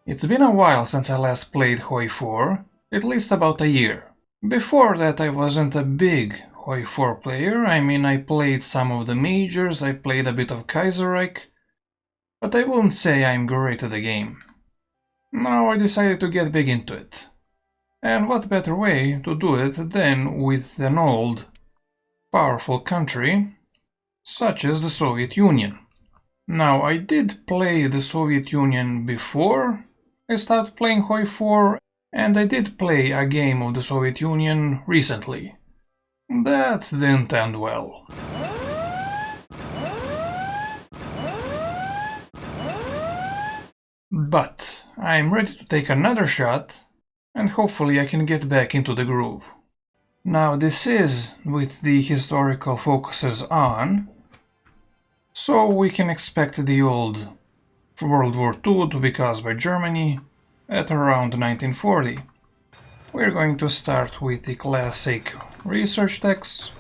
It's been a while since I last played HOI4, at least about a year. Before that I wasn't a big HOI4 player. I mean, I played some of the majors, I played a bit of Kaiserreich, but I wouldn't say I'm great at the game. Now I decided to get big into it. And what better way to do it than with an old, powerful country such as the Soviet Union. Now, I did play the Soviet Union before I started playing HOI4, and I did play a game of the Soviet Union recently. That didn't end well. But I'm ready to take another shot, and hopefully I can get back into the groove. Now, this is with the historical focuses on, so we can expect the old World War II to be caused by Germany at around 1940. We're going to start with the classic research text.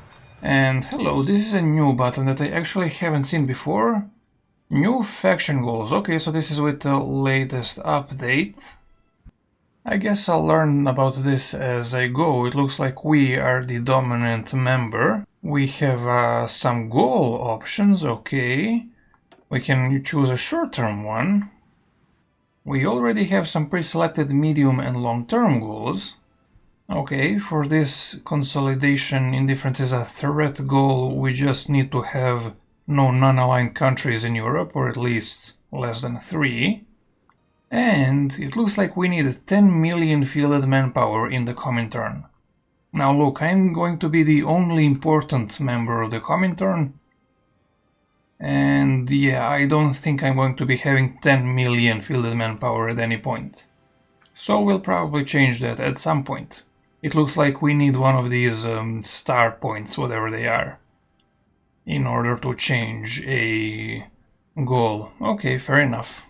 And hello, this is a new button that I actually haven't seen before. New faction goals. Okay, so this is with the latest update. I guess I'll learn about this as I go. It looks like we are the dominant member. We have some goal options, okay. We can choose a short-term one. We already have some pre-selected medium and long-term goals. Okay, for this consolidation, indifference is a threat goal. We just need to have no non-aligned countries in Europe, or at least less than 3. And it looks like we need 10 million fielded manpower in the Comintern. Now look, I'm going to be the only important member of the Comintern. And yeah, I don't think I'm going to be having 10 million fielded manpower at any point. So we'll probably change that at some point. It looks like we need one of these star points, whatever they are, in order to change a goal. Okay, fair enough.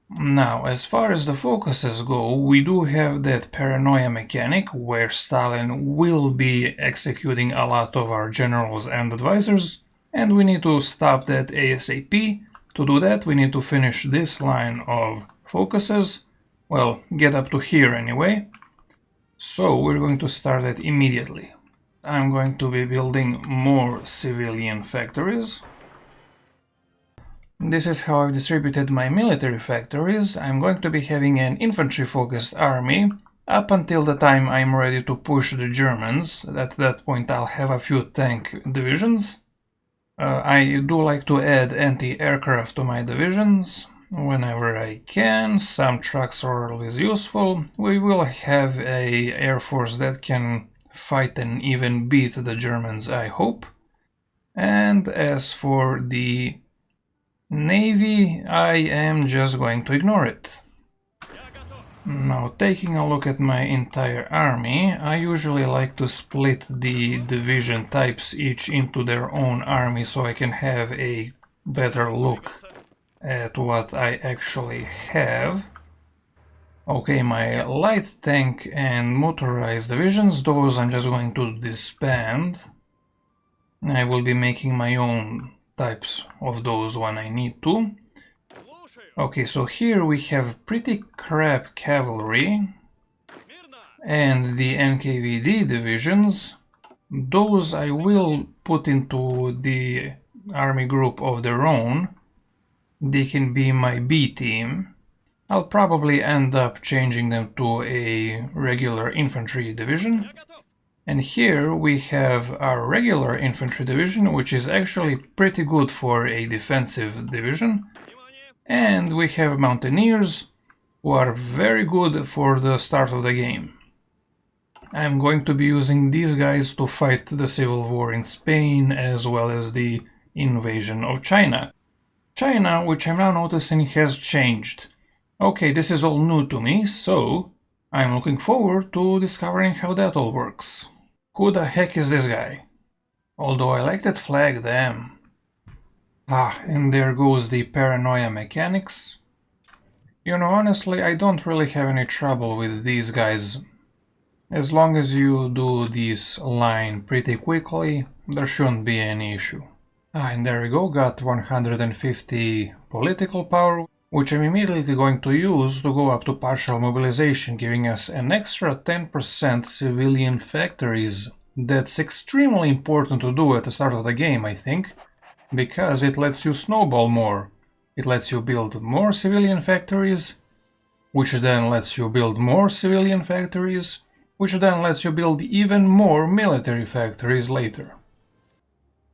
Now, as far as the focuses go, we do have that paranoia mechanic where Stalin will be executing a lot of our generals and advisors. And we need to stop that ASAP. To do that, we need to finish this line of focuses. Well, get up to here anyway. So we're going to start that immediately. I'm going to be building more civilian factories. This is how I've distributed my military factories. I'm going to be having an infantry-focused army up until the time I'm ready to push the Germans. At that point I'll have a few tank divisions. I do like to add anti-aircraft to my divisions whenever I can. Some trucks are always useful. We will have a air force that can fight and even beat the Germans, I hope. And as for the Navy, I am just going to ignore it. Now, taking a look at my entire army, I usually like to split the division types each into their own army so I can have a better look at what I actually have. Okay, my light tank and motorized divisions, those I'm just going to disband. I will be making my own types of those when I need to. Okay, so here we have pretty crap cavalry and the NKVD divisions. Those I will put into the army group of their own. They can be my B team. I'll probably end up changing them to a regular infantry division. And here we have our regular infantry division, which is actually pretty good for a defensive division. And we have mountaineers, who are very good for the start of the game. I'm going to be using these guys to fight the civil war in Spain, as well as the invasion of China. China, which I'm now noticing, has changed. Okay, this is all new to me, so I'm looking forward to discovering how that all works. Who the heck is this guy? Although I like that flag, damn. Ah, and there goes the paranoia mechanics. You know, honestly, I don't really have any trouble with these guys. As long as you do this line pretty quickly, there shouldn't be any issue. Ah, and there we go, got 150 political power, which I'm immediately going to use to go up to partial mobilization, giving us an extra 10% civilian factories. That's extremely important to do at the start of the game, I think, because it lets you snowball more. It lets you build more civilian factories, which then lets you build more civilian factories, which then lets you build even more military factories later.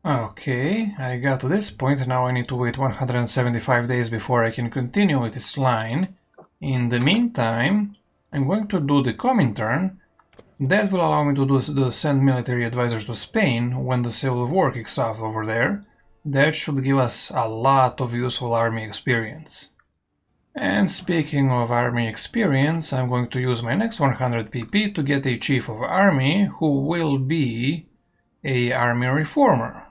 Okay, I got to this point, now I need to wait 175 days before I can continue with this line. In the meantime, I'm going to do the Comintern. That will allow me to send military advisors to Spain when the civil war kicks off over there. That should give us a lot of useful army experience. And speaking of army experience, I'm going to use my next 100 PP to get a chief of army who will be a army reformer.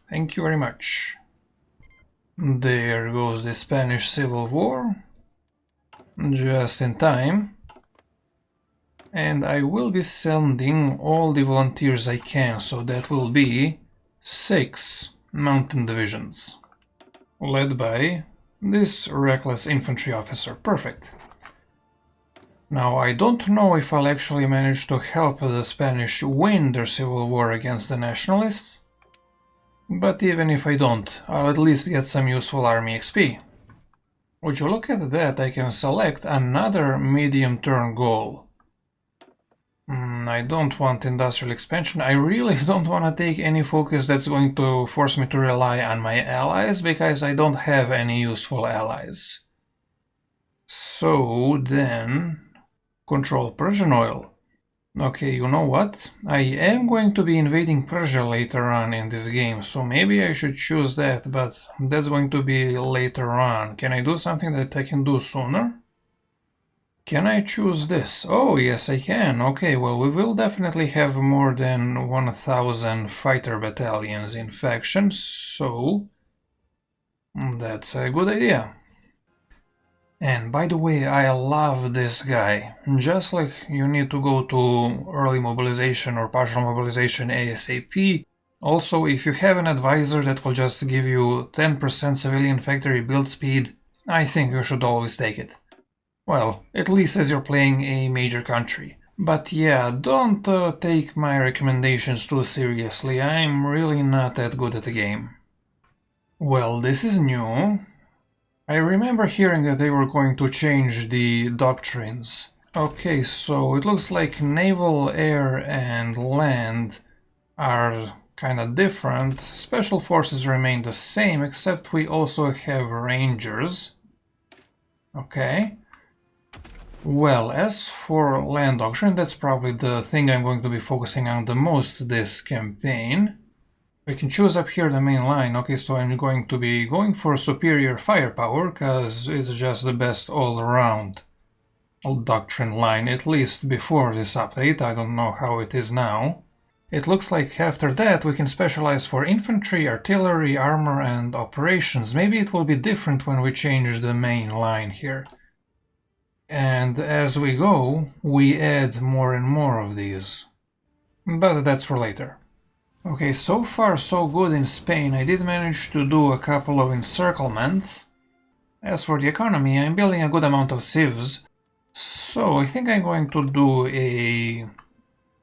Thank you very much. There goes the Spanish Civil War. Just in time. And I will be sending all the volunteers I can, so that will be 6 mountain divisions, led by this reckless infantry officer. Perfect. Now, I don't know if I'll actually manage to help the Spanish win their civil war against the nationalists, but even if I don't, I'll at least get some useful army XP. Would you look at that, I can select another medium-term goal. I don't want industrial expansion. I really don't want to take any focus that's going to force me to rely on my allies, because I don't have any useful allies. So then, control Persian oil. Okay, you know what? I am going to be invading Persia later on in this game, so maybe I should choose that, but that's going to be later on. Can I do something that I can do sooner? Can I choose this? Oh, yes, I can. Okay, well, we will definitely have more than 1,000 fighter battalions in faction, so that's a good idea. And by the way, I love this guy. Just like you need to go to early mobilization or partial mobilization ASAP, also if you have an advisor that will just give you 10% civilian factory build speed, I think you should always take it. Well, at least as you're playing a major country. But yeah, don't take my recommendations too seriously, I'm really not that good at the game. Well, this is new. I remember hearing that they were going to change the doctrines. Okay, so it looks like naval, air and land are kinda different. Special forces remain the same, except we also have rangers. Okay. Well, as for land doctrine, that's probably the thing I'm going to be focusing on the most this campaign. We can choose up here the main line. Okay, so I'm going to be going for superior firepower, because it's just the best all-around doctrine line, at least before this update. I don't know how it is now. It looks like after that we can specialize for infantry, artillery, armor and operations. Maybe it will be different when we change the main line here. And as we go, we add more and more of these. But that's for later. Okay, so far so good in Spain. I did manage to do a couple of encirclements. As for the economy, I'm building a good amount of civs. So I think I'm going to do a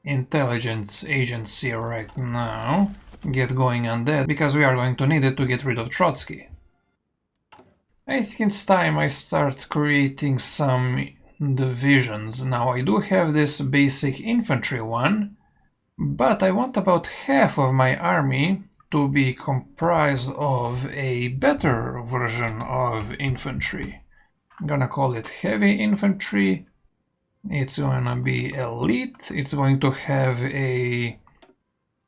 intelligence agency right now. Get going on that, because we are going to need it to get rid of Trotsky. I think it's time I start creating some divisions. Now I do have this basic infantry one, but I want about half of my army to be comprised of a better version of infantry. I'm gonna call it heavy infantry. It's gonna be elite. It's going to have a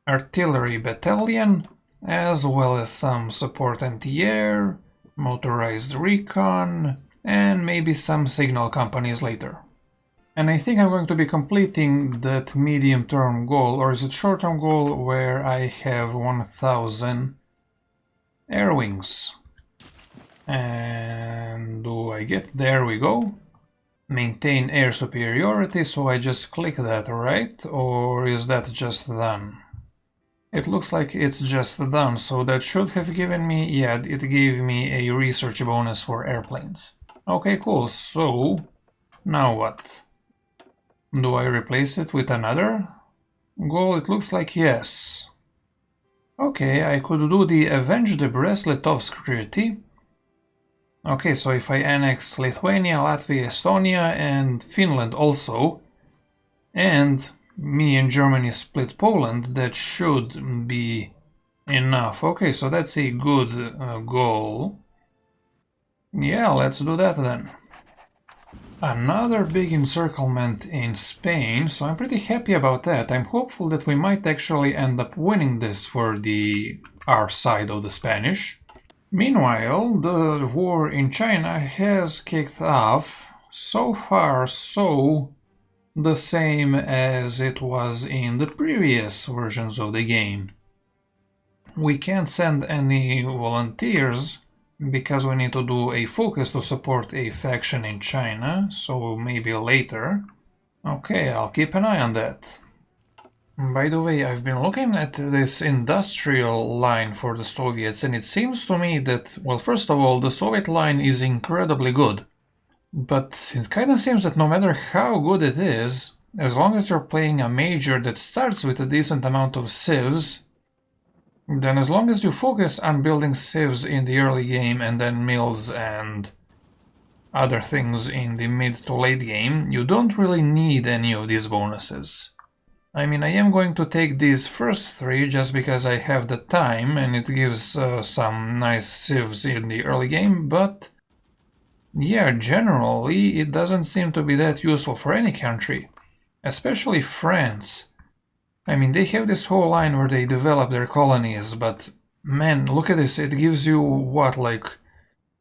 artillery battalion, as well as some support anti-air, motorized recon, and maybe some signal companies later. And I think I'm going to be completing that medium-term goal, or is it short-term goal, where I have 1,000 air wings. And do I get... there we go. Maintain air superiority, so I just click that, right? Or is that just done? It looks like it's just done, so that should have given me... yeah, it gave me a research bonus for airplanes. Okay, cool. So, now what? Do I replace it with another goal? It looks like yes. Okay, I could do the Avenge the Bracelet of Security. Okay, so if I annex Lithuania, Latvia, Estonia, and Finland also, and me and Germany split Poland, that should be enough. Okay, so that's a good goal. Yeah, let's do that then. Another big encirclement in Spain, so I'm pretty happy about that. I'm hopeful that we might actually end up winning this for our side of the Spanish. Meanwhile, the war in China has kicked off. So far, so the same as it was in the previous versions of the game. We can't send any volunteers because we need to do a focus to support a faction in China, so maybe later. Okay, I'll keep an eye on that. By the way, I've been looking at this industrial line for the Soviets, and it seems to me that, well, first of all, the Soviet line is incredibly good. But it kinda seems that no matter how good it is, as long as you're playing a major that starts with a decent amount of civs, then as long as you focus on building civs in the early game and then mills and other things in the mid to late game, you don't really need any of these bonuses. I mean, I am going to take these first three just because I have the time and it gives some nice civs in the early game, but yeah, generally it doesn't seem to be that useful for any country, especially France. I mean, they have this whole line where they develop their colonies, but man, look at this, it gives you what, like,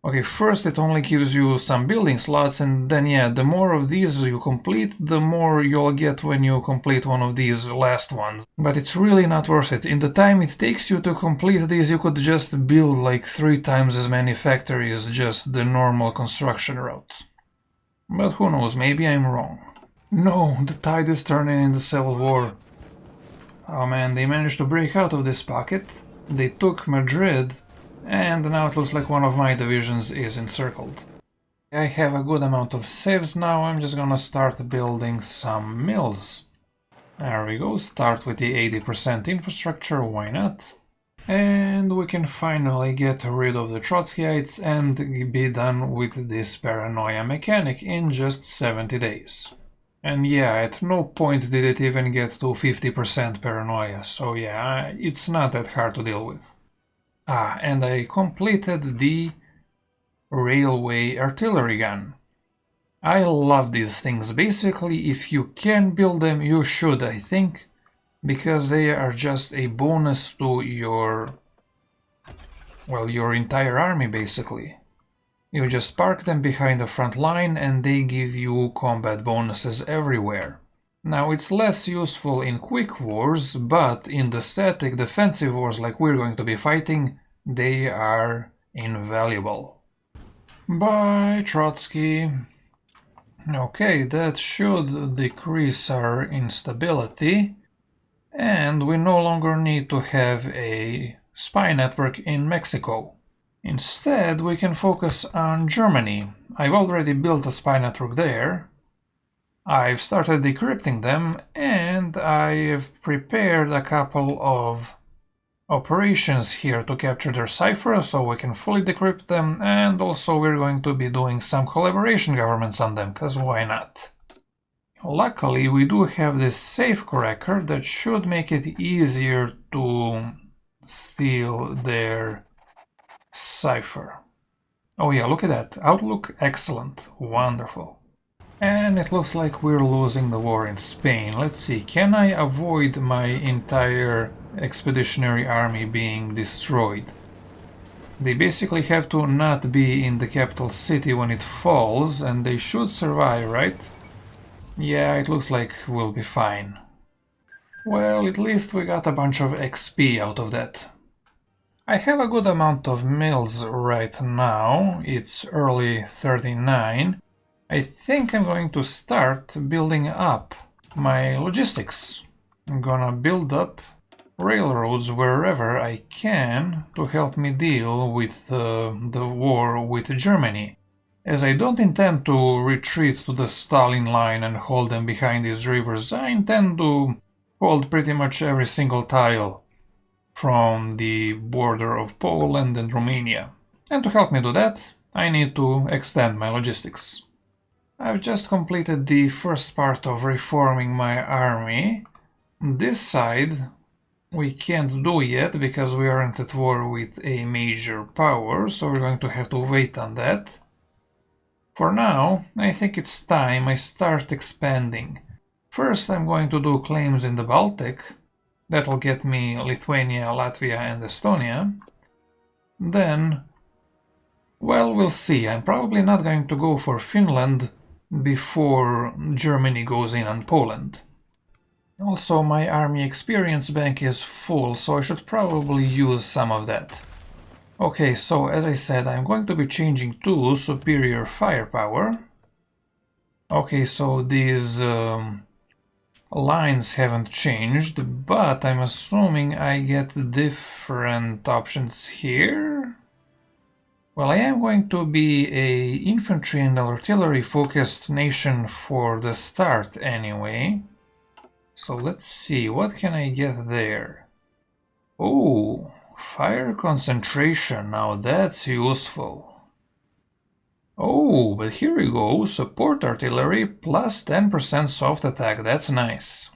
okay, first it only gives you some building slots, and then yeah, the more of these you complete, the more you'll get when you complete one of these last ones. But it's really not worth it. In the time it takes you to complete these, you could just build like 3 times as many factories, just the normal construction route. But who knows, maybe I'm wrong. No, the tide is turning in the Civil War. Oh man, they managed to break out of this pocket. They took Madrid, and now it looks like one of my divisions is encircled. I have a good amount of civs now, I'm just gonna start building some mills. There we go, start with the 80% infrastructure, why not? And we can finally get rid of the Trotskyites and be done with this paranoia mechanic in just 70 days. And yeah, at no point did it even get to 50% paranoia, so yeah, it's not that hard to deal with. Ah, and I completed the railway artillery gun. I love these things. Basically, if you can build them, you should, I think, because they are just a bonus to your entire army, basically. You just park them behind the front line and they give you combat bonuses everywhere. Now, it's less useful in quick wars, but in the static defensive wars like we're going to be fighting, they are invaluable. Bye, Trotsky. Okay, that should decrease our instability, and we no longer need to have a spy network in Mexico. Instead, we can focus on Germany. I've already built a spy network there. I've started decrypting them, and I've prepared a couple of operations here to capture their cipher so we can fully decrypt them, and also we're going to be doing some collaboration governments on them, because why not? Luckily, we do have this safe cracker that should make it easier to steal their cipher. Oh yeah, look at that. Outlook, excellent. Wonderful. And it looks like we're losing the war in Spain. Let's see, can I avoid my entire expeditionary army being destroyed? They basically have to not be in the capital city when it falls, and they should survive, right? Yeah, it looks like we'll be fine. Well, at least we got a bunch of XP out of that. I have a good amount of mills right now. It's early 39. I think I'm going to start building up my logistics. I'm gonna build up railroads wherever I can to help me deal with the war with Germany. As I don't intend to retreat to the Stalin line and hold them behind these rivers, I intend to hold pretty much every single tile from the border of Poland and Romania. And to help me do that, I need to extend my logistics. I've just completed the first part of reforming my army. This side we can't do yet because we aren't at war with a major power, so we're going to have to wait on that. For now, I think it's time I start expanding. First, I'm going to do claims in the Baltic. That'll get me Lithuania, Latvia, and Estonia. Then, well, we'll see. I'm probably not going to go for Finland before Germany goes in on Poland. Also, my army experience bank is full, so I should probably use some of that. Okay, so as I said, I'm going to be changing to superior firepower. Okay, so these lines haven't changed, but I'm assuming I get different options here. Well, I am going to be a infantry and artillery focused nation for the start anyway. So let's see, what can I get there? Oh, fire concentration, now that's useful. Oh, but here we go, support artillery plus 10% soft attack, that's nice.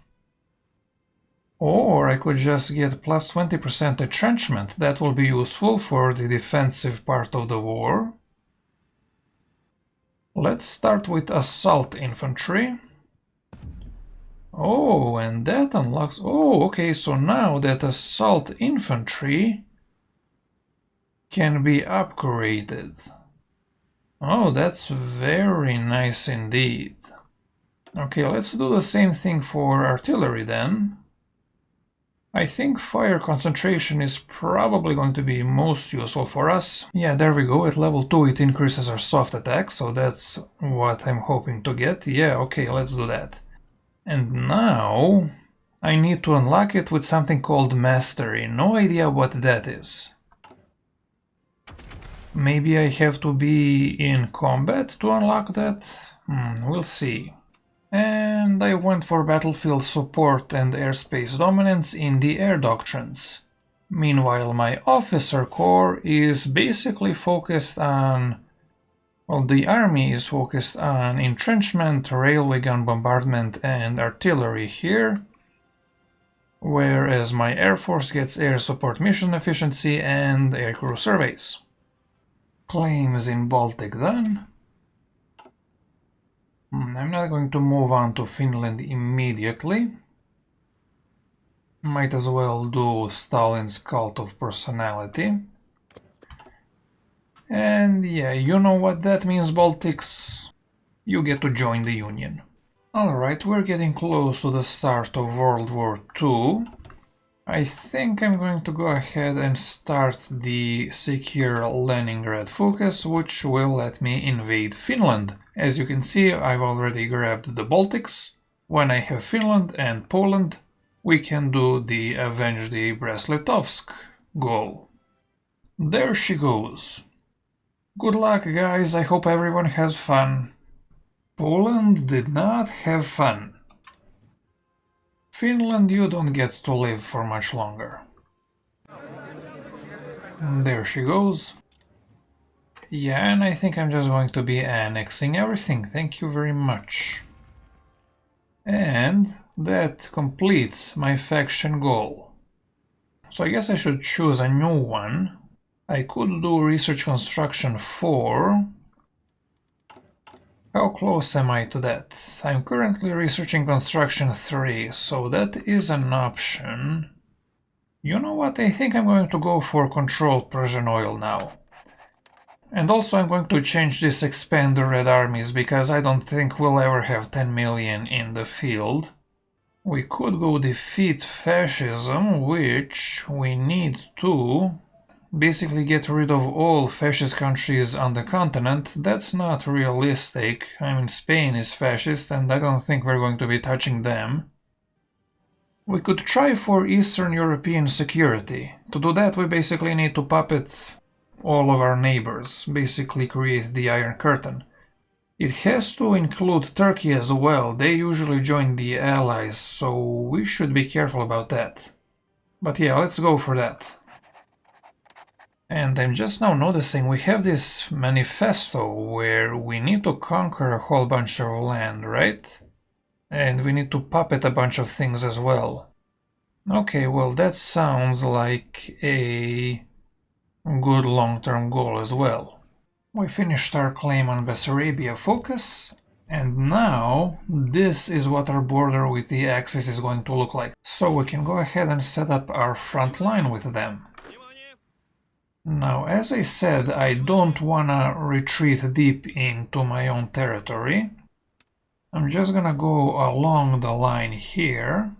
Or I could just get plus 20% entrenchment, that will be useful for the defensive part of the war. Let's start with assault infantry. Oh, and that unlocks... Oh, okay, so now that assault infantry can be upgraded. Oh, that's very nice indeed. Okay, let's do the same thing for artillery then. I think fire concentration is probably going to be most useful for us. Yeah, there we go, at level 2 it increases our soft attack, so that's what I'm hoping to get. Yeah, okay, let's do that. And now I need to unlock it with something called Mastery. No idea what that is. Maybe I have to be in combat to unlock that? We'll see. And I went for battlefield support and airspace dominance in the air doctrines. Meanwhile, my officer corps is basically focused on... Well, the army is focused on entrenchment, railway gun bombardment, and artillery here, whereas my air force gets air support mission efficiency and aircrew surveys. Claims in Baltic done. I'm not going to move on to Finland immediately. Might as well do Stalin's cult of personality. And yeah, you know what that means, Baltics. You get to join the Union. Alright, we're getting close to the start of World War II. I think I'm going to go ahead and start the secure Leningrad focus, which will let me invade Finland. As you can see, I've already grabbed the Baltics. When I have Finland and Poland, we can do the Avenge the Brest-Litovsk goal. There she goes. Good luck, guys, I hope everyone has fun. Poland did not have fun. Finland, you don't get to live for much longer. There she goes. Yeah, and I think I'm just going to be annexing everything, thank you very much. And that completes my faction goal. So I guess I should choose a new one. I could do research construction 4. How close am I to that? I'm currently researching construction 3, so that is an option. You know what, I think I'm going to go for control Persian oil now. And also I'm going to change this expand the red armies, because I don't think we'll ever have 10 million in the field. We could go defeat fascism, which we need to basically get rid of all fascist countries on the continent. That's not realistic. I mean, Spain is fascist and I don't think we're going to be touching them. We could try for Eastern European security. To do that we basically need to puppet all of our neighbors, basically create the Iron Curtain. It has to include Turkey as well. They usually join the Allies, so we should be careful about that. But yeah, let's go for that. And I'm just now noticing we have this manifesto where we need to conquer a whole bunch of land, right? And we need to puppet a bunch of things as well. Okay, well that sounds like a good long-term goal as well. We finished our claim on Bessarabia Focus, and now this is what our border with the Axis is going to look like. So we can go ahead and set up our front line with them. Now, as I said, I don't wanna retreat deep into my own territory. I'm just gonna go along the line here.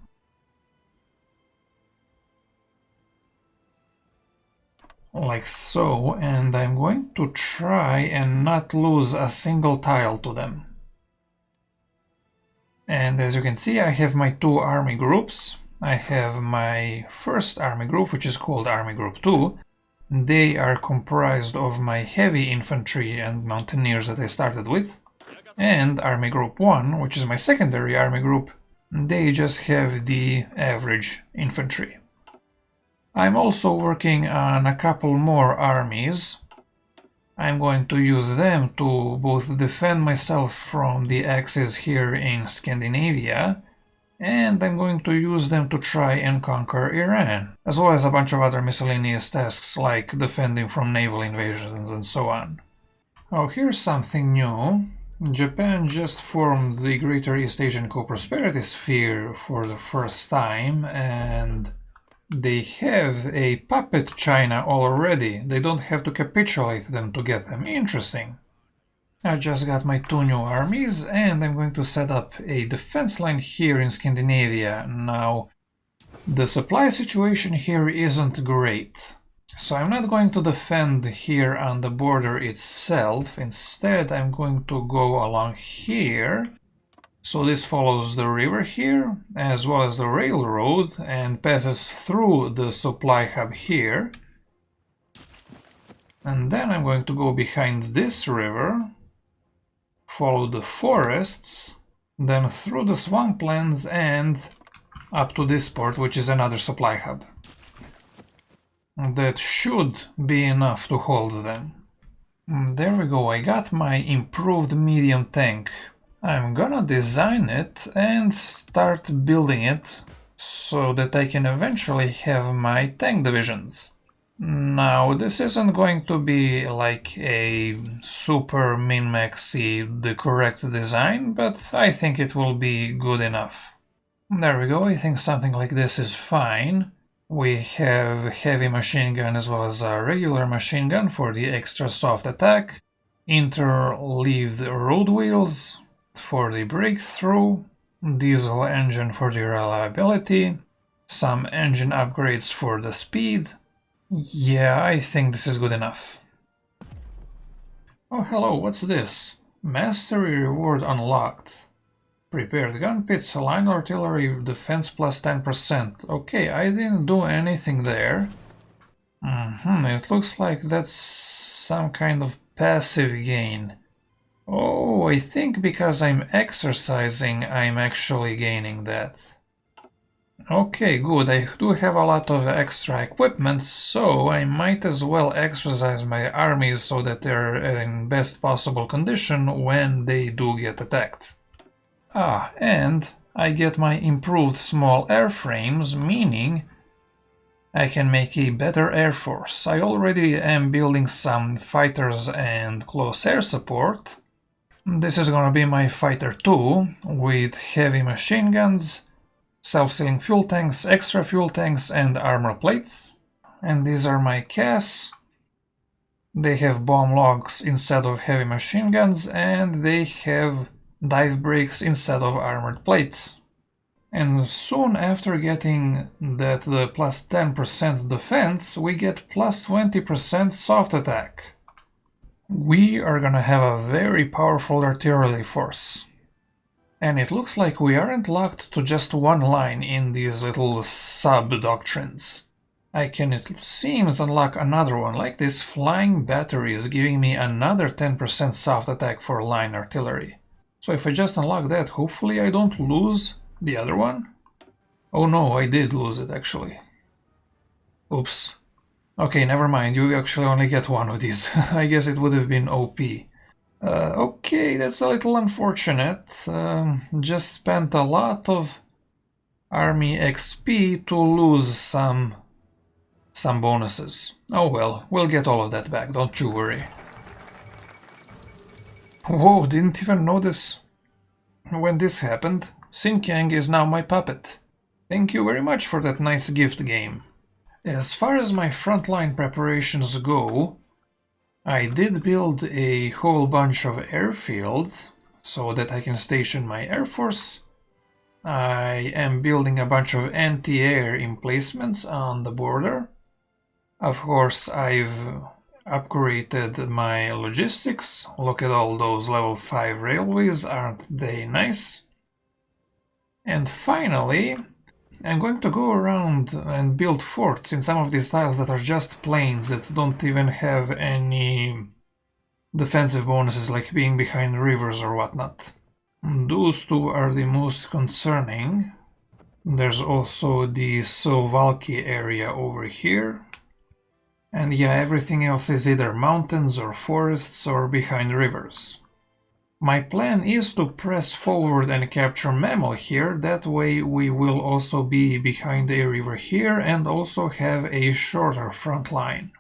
Like so, and I'm going to try and not lose a single tile to them. And as you can see, I have my two army groups. I have my first army group, which is called Army Group 2. They are comprised of my heavy infantry and mountaineers that I started with. And Army Group 1, which is my secondary army group, they just have the average infantry. I'm also working on a couple more armies. I'm going to use them to both defend myself from the Axis here in Scandinavia, and I'm going to use them to try and conquer Iran, as well as a bunch of other miscellaneous tasks like defending from naval invasions and so on. Oh, here's something new. Japan just formed the Greater East Asian Co-Prosperity Sphere for the first time, and they have a puppet China already. They don't have to capitulate them to get them. Interesting. I just got my two new armies, and I'm going to set up a defense line here in Scandinavia. Now, the supply situation here isn't great, so I'm not going to defend here on the border itself. Instead, I'm going to go along here. So this follows the river here, as well as the railroad, and passes through the supply hub here. And then I'm going to go behind this river, follow the forests, then through the swamplands and up to this port, which is another supply hub. That should be enough to hold them. There we go, I got my improved medium tank. I'm gonna design it and start building it so that I can eventually have my tank divisions. Now, this isn't going to be like a super min-maxy, the correct design, but I think it will be good enough. There we go, I think something like this is fine. We have heavy machine gun as well as a regular machine gun for the extra soft attack, interleaved road wheels for the breakthrough, diesel engine for the reliability, some engine upgrades for the speed. Yeah, I think this is good enough. Oh, hello, what's this? Mastery reward unlocked. Prepared gun pits, line artillery defense plus 10%. Okay, I didn't do anything there. It looks like that's some kind of passive gain. Oh, I think because I'm exercising, I'm actually gaining that. Okay, good. I do have a lot of extra equipment, so I might as well exercise my armies so that they're in best possible condition when they do get attacked. Ah, and I get my improved small airframes, meaning I can make a better air force. I already am building some fighters and close air support. This is gonna be my fighter 2 with heavy machine guns, self-sealing fuel tanks, extra fuel tanks, and armor plates. And these are my CAS. They have bomb logs instead of heavy machine guns, and they have dive brakes instead of armored plates. And soon after getting that the plus 10% defense, we get plus 20% soft attack. We are gonna have a very powerful artillery force. And it looks like we aren't locked to just one line in these little sub-doctrines. I can, it seems, unlock another one, like this flying battery is giving me another 10% soft attack for line artillery. So if I just unlock that, hopefully I don't lose the other one. Oh no, I did lose it actually. Oops. Okay, never mind, you actually only get one of these. I guess it would have been OP. Okay, that's a little unfortunate. Just spent a lot of army XP to lose some bonuses. Oh well, we'll get all of that back, don't you worry. Whoa, didn't even notice when this happened. Xinjiang is now my puppet. Thank you very much for that nice gift, game. As far as my frontline preparations go, I did build a whole bunch of airfields so that I can station my air force. I am building a bunch of anti-air emplacements on the border. Of course, I've upgraded my logistics. Look at all those level 5 railways, aren't they nice? And finally, I'm going to go around and build forts in some of these tiles that are just plains that don't even have any defensive bonuses like being behind rivers or whatnot. Those two are the most concerning. There's also the Suwałki area over here. And yeah, everything else is either mountains or forests or behind rivers. My plan is to press forward and capture Memel here, that way we will also be behind a river here and also have a shorter front line.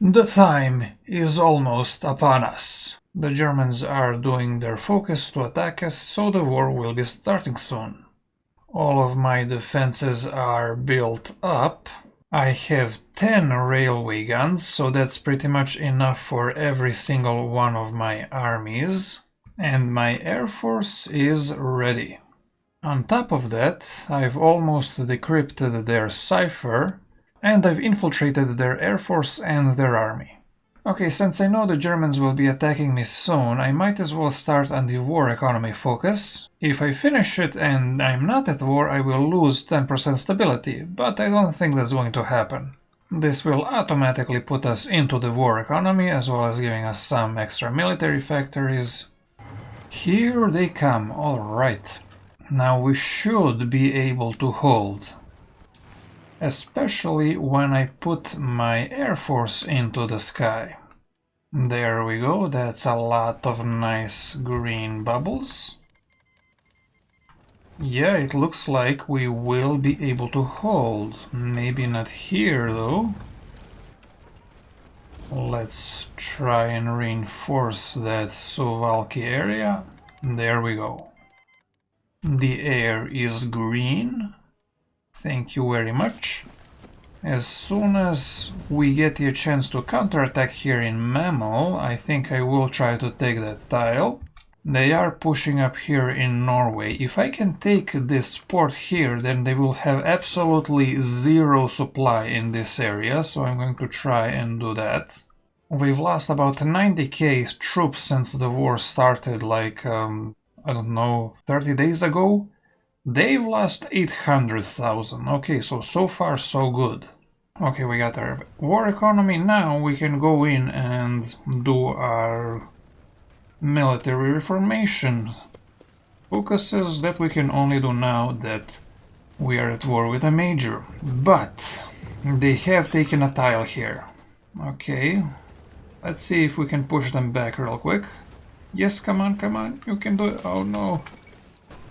The time is almost upon us. The Germans are doing their focus to attack us, so the war will be starting soon. All of my defenses are built up. I have 10 railway guns, so that's pretty much enough for every single one of my armies. And my air force is ready. On top of that, I've almost decrypted their cipher, and I've infiltrated their air force and their army. Okay, since I know the Germans will be attacking me soon, I might as well start on the war economy focus. If I finish it and I'm not at war, I will lose 10% stability, but I don't think that's going to happen. This will automatically put us into the war economy, as well as giving us some extra military factories. Here they come, alright. Now we should be able to hold. Especially when I put my air force into the sky. There we go, that's a lot of nice green bubbles. Yeah, it looks like we will be able to hold. Maybe not here though. Let's try and reinforce that Suwałki area. There we go. The air is green. Thank you very much. As soon as we get a chance to counterattack here in Memel, I think I will try to take that tile. They are pushing up here in Norway. If I can take this port here, then they will have absolutely zero supply in this area, so I'm going to try and do that. We've lost about 90k troops since the war started, like, I don't know, 30 days ago. They've lost 800,000. Okay, so far so good. Okay, we got our war economy. Now we can go in and do our military reformation focuses that we can only do now that we are at war with a major. But they have taken a tile here. Okay, let's see if we can push them back real quick. Yes, come on, you can do it. Oh no.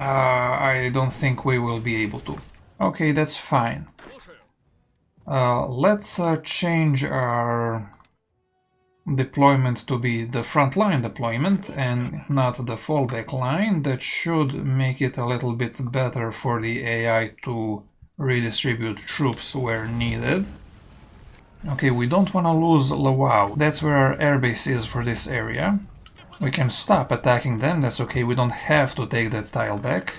I don't think we will be able to. Okay, that's fine. Let's change our deployment to be the frontline deployment and not the fallback line. That should make it a little bit better for the AI to redistribute troops where needed. Okay, we don't want to lose Lwów. That's where our airbase is for this area. We can stop attacking them, that's okay, we don't have to take that tile back.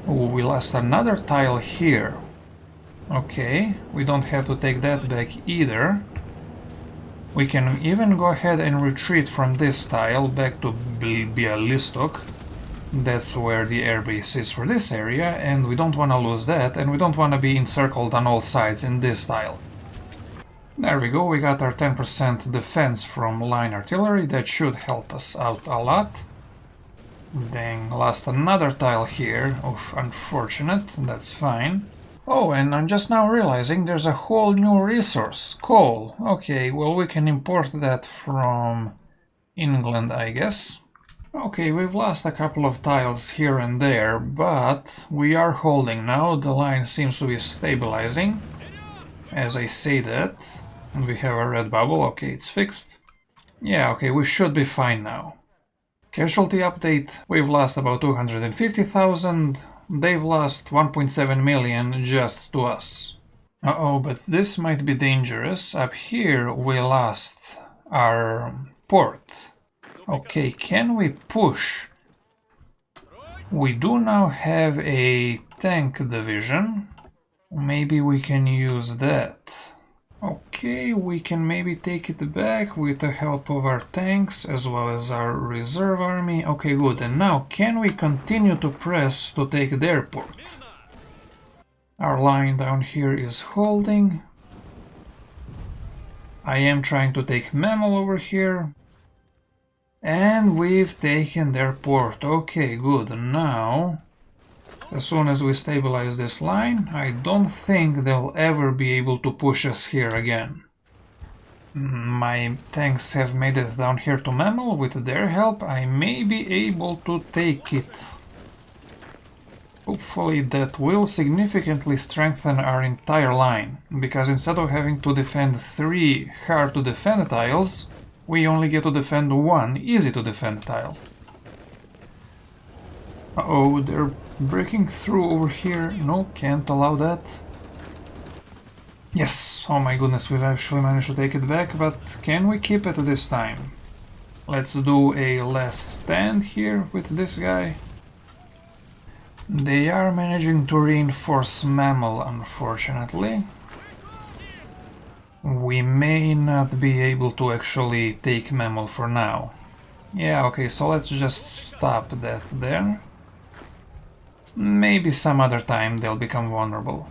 Oh, we lost another tile here. Okay, we don't have to take that back either. We can even go ahead and retreat from this tile back to Bialystok. That's where the airbase is for this area, and we don't want to lose that, and we don't want to be encircled on all sides in this tile. There we go, we got our 10% defense from line artillery. That should help us out a lot. Dang, lost another tile here. Oof, unfortunate, that's fine. Oh, and I'm just now realizing there's a whole new resource, coal. Okay, well, we can import that from England, I guess. Okay, we've lost a couple of tiles here and there, but we are holding now. The line seems to be stabilizing as I say that. And we have a red bubble. Okay, it's fixed. Yeah, okay, we should be fine now. Casualty update. We've lost about 250,000. They've lost 1.7 million just to us. Uh-oh, but this might be dangerous. Up here we lost our port. Okay, can we push? We do now have a tank division. Maybe we can use that. Okay, we can maybe take it back with the help of our tanks as well as our reserve army. Okay, good. And now, can we continue to press to take their port? Our line down here is holding. I am trying to take Mammal over here. And we've taken their port. Okay, good. Now, as soon as we stabilize this line, I don't think they'll ever be able to push us here again. My tanks have made it down here to Mammal. With their help, I may be able to take it. Hopefully that will significantly strengthen our entire line, because instead of having to defend 3 hard-to-defend tiles, we only get to defend 1 easy-to-defend tile. Uh-oh, they're breaking through over here. No, can't allow that. Yes! Oh my goodness, we've actually managed to take it back, but can we keep it this time? Let's do a last stand here with this guy. They are managing to reinforce Mammal, unfortunately. We may not be able to actually take Mammal for now. Yeah, okay, so let's just stop that there. Maybe some other time they'll become vulnerable.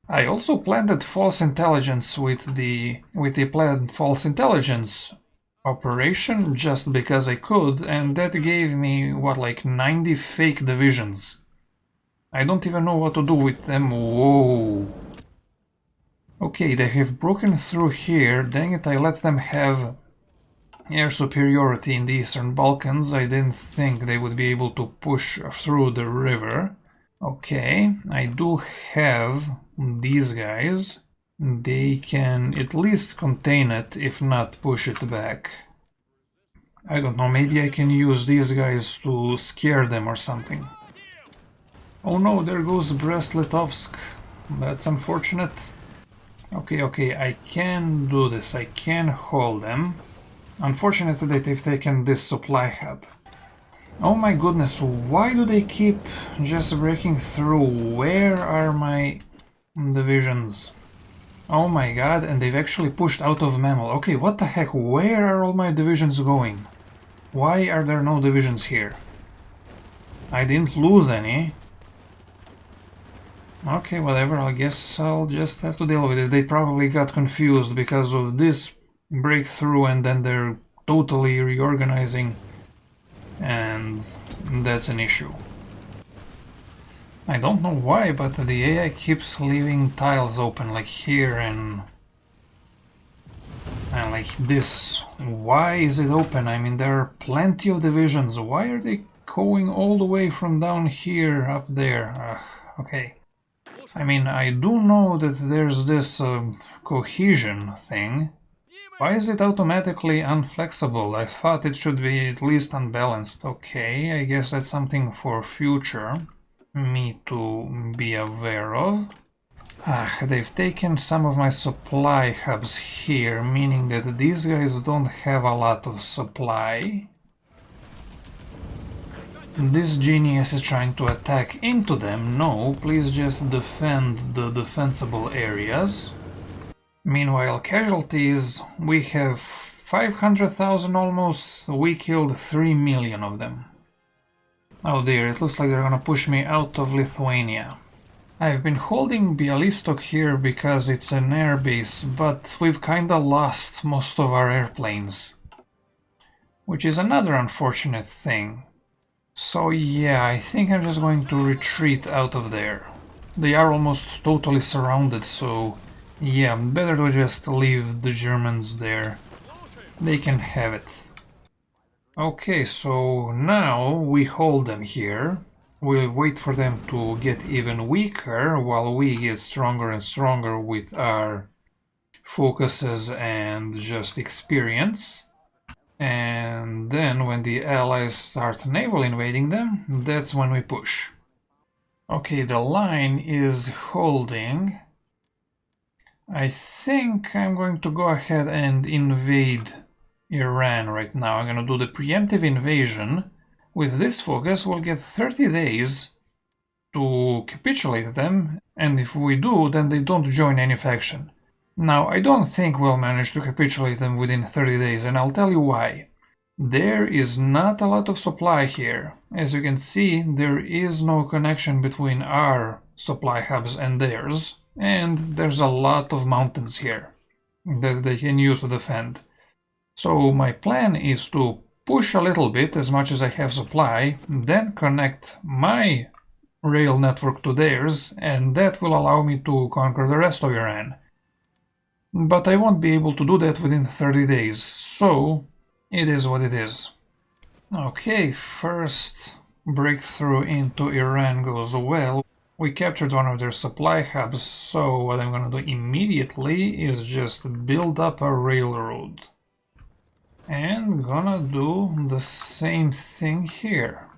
I also planted false intelligence with the planned false intelligence operation just because I could, and that gave me, what, like 90 fake divisions. I don't even know what to do with them. Whoa. Okay, they have broken through here. Dang it, I let them have air superiority in the Eastern Balkans. I didn't think they would be able to push through the river. Okay, I do have these guys. They can at least contain it, if not push it back. I don't know, maybe I can use these guys to scare them or something. Oh no, there goes Brest-Litovsk. That's unfortunate. Okay, I can do this. I can hold them. Unfortunately that they've taken this supply hub. Oh my goodness, why do they keep just breaking through? Where are my divisions? Oh my god, and they've actually pushed out of Mammal. Okay, what the heck? Where are all my divisions going? Why are there no divisions here? I didn't lose any. Okay, whatever, I guess I'll just have to deal with it. They probably got confused because of this breakthrough and then they're totally reorganizing, and that's an issue. I don't know why, but the AI keeps leaving tiles open, like here and like this. Why is it open? I mean, there are plenty of divisions. Why are they going all the way from down here up there? Okay. I mean, I do know that there's this cohesion thing. Why is it automatically unflexible? I thought it should be at least unbalanced. Okay, I guess that's something for future me to be aware of. They've taken some of my supply hubs here, meaning that these guys don't have a lot of supply. This genius is trying to attack into them. No, please just defend the defensible areas. Meanwhile, casualties, we have 500,000 almost. We killed 3 million of them. Oh dear, it looks like they're gonna push me out of Lithuania. I've been holding Bialystok here because it's an airbase, but we've kinda lost most of our airplanes. Which is another unfortunate thing. So yeah, I think I'm just going to retreat out of there. They are almost totally surrounded, so yeah, better to just leave the Germans there. They can have it. Okay, so now we hold them here. We'll wait for them to get even weaker while we get stronger and stronger with our focuses and just experience. And then when the allies start naval invading them, that's when we push. Okay, the line is holding. I think I'm going to go ahead and invade Iran right now. I'm going to do the preemptive invasion. With this focus, we'll get 30 days to capitulate them, and if we do, then they don't join any faction. Now, I don't think we'll manage to capitulate them within 30 days, and I'll tell you why. There is not a lot of supply here. As you can see, there is no connection between our supply hubs and theirs, and there's a lot of mountains here that they can use to defend. So my plan is to push a little bit as much as I have supply, then connect my rail network to theirs, and that will allow me to conquer the rest of Iran. But I won't be able to do that within 30 days, so it is what it is. Okay, first breakthrough into Iran goes well. We captured one of their supply hubs, so what I'm gonna do immediately is just build up a railroad. And gonna do the same thing here.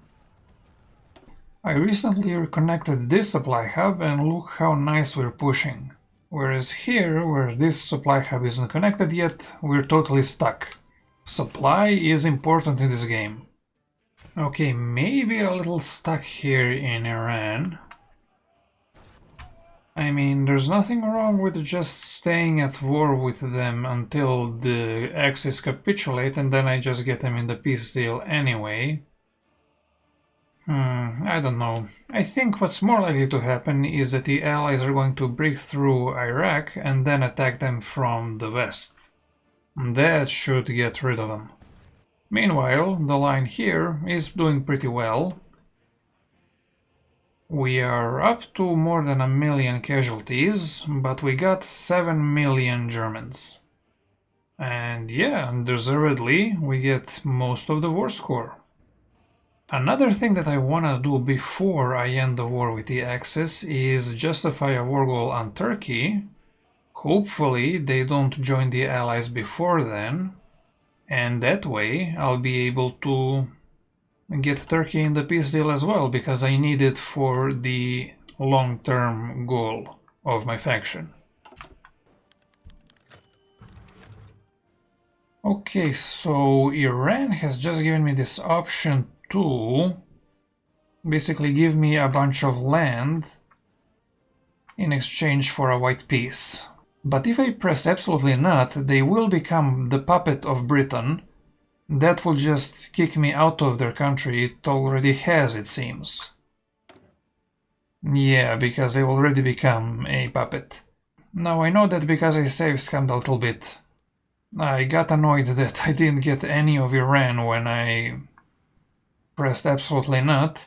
I recently reconnected this supply hub and look how nice we're pushing. Whereas here, where this supply hub isn't connected yet, we're totally stuck. Supply is important in this game. Okay, maybe a little stuck here in Iran. I mean, there's nothing wrong with just staying at war with them until the Axis capitulate and then I just get them in the peace deal anyway. I don't know. I think what's more likely to happen is that the Allies are going to break through Iraq and then attack them from the west. That should get rid of them. Meanwhile, the line here is doing pretty well. We are up to more than 1 million casualties, but we got 7 million Germans. And yeah, deservedly, we get most of the war score. Another thing that I wanna do before I end the war with the Axis is justify a war goal on Turkey. Hopefully they don't join the Allies before then, and that way I'll be able to get Turkey in the peace deal as well, because I need it for the long-term goal of my faction. Okay, so Iran has just given me this option to basically give me a bunch of land in exchange for a white peace. But if I press absolutely not, they will become the puppet of Britain. That will just kick me out of their country. It already has, it seems. Yeah, because they've already become a puppet. Now I know that because I save scammed a little bit. I got annoyed that I didn't get any of Iran when I pressed absolutely not.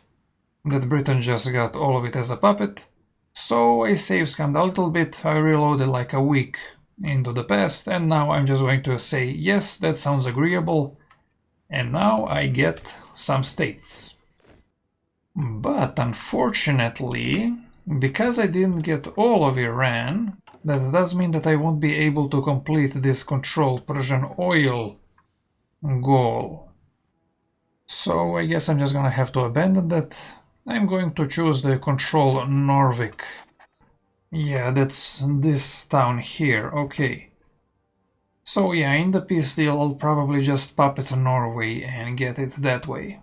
That Britain just got all of it as a puppet. So I save scammed a little bit, I reloaded like a week into the past, and now I'm just going to say yes, that sounds agreeable. And now I get some states. But unfortunately, because I didn't get all of Iran, that does mean that I won't be able to complete this control Persian oil goal. So I guess I'm just gonna have to abandon that. I'm going to choose the control Norvik. Yeah, that's this town here, okay. So yeah, in the peace deal I'll probably just puppet Norway and get it that way.